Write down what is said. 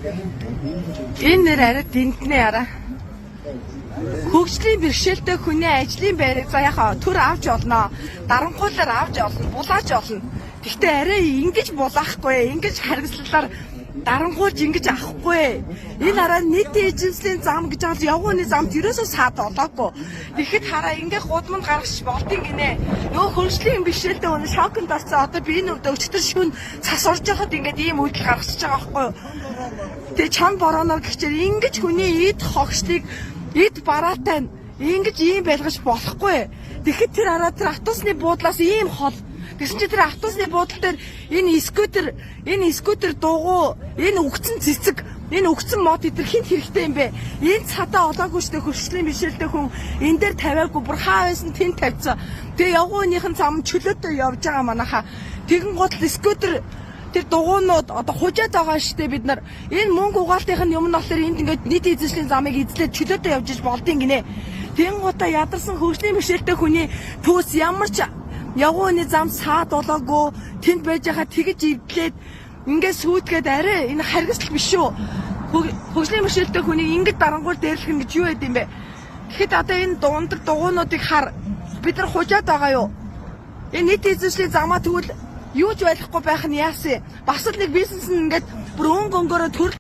Энэ нэр арай дэнтнэ яра. Хөгжлийн бэрхшээлтэй хүний ажлын байрыг за яхаа төр авч олно. Дарангуулаар авч олно, булааж олно. Гэхдээ арай ингэж булаахгүй, ингэж харгислалаар дарангуулж ингэж авахгүй. Энэ арай нийтийн эзэмслийн зам гэж бол явгооны замд ерөөсөө саад олоогүй. Тэгэхэд хараа ингээ гудамд гаргаж болдгийг гинэ. Нөгөө хөгжлийн бэрхшээлтэй хүн шокнд орсон. Одоо би энэ өдөө өчтөр шүн цас орж байхад ингээд ийм үйл гаргачихж байгаа байхгүй юу? Тэгээ чам борооноор гिचээр ингэж хүний эд хогшлыг эд бараатай ингэж ийм байлгаж болохгүй. Тэгэхэд тэр араа тэр автобусны буудлаас ийм хол. Тэгсэн чи тэр автобусны буудлын дээр энэ скутер дугуй, энэ өгцөн цэцэг, энэ өгцөн мод эдэр хинт хэрэгтэй юм бэ? Энэ цадаа олоогүй штэ хөршлийн бишэлтэй хүн энэ дээр тавиагүй бүр хаа байсан тэнд тавьцаа. Тэгээ явгууныхын зам чөлөөтэй явж байгаа манаха. Тэгэн гол скутер тэр дугуйнууд одоо хужаад байгаа штэ бид нар энэ мөнгө угаалтын юм нь болохоор энд ингээд нийт эзэмшлийн замыг эзлээд чөлөөтэй явж иж болдгийн гинэ. Тэгэн гутаа ядарсан хөршлийн бишэлтэй хүний төс ямар ч явгууны зам саад болоогүй тэнд байж хаа тэгж ивдлээд ингээд сүйдгээд арай энэ харгислал биш үү? Хөгжлийн бишэлтэй хүний ингээд дарангуул дээрлэх нь гэж юу байд юм бэ? Тэгэхэд одоо энэ дуундаг дугуйнуудыг хар бид нар хужаад байгаа юу? Энэ нийт эзэмшлийн замаа тэгвэл юу ч байхгүй байх нь яасан? Бас л нэг бизнес нь ингээд бүр өнгө өнгөөрөө төр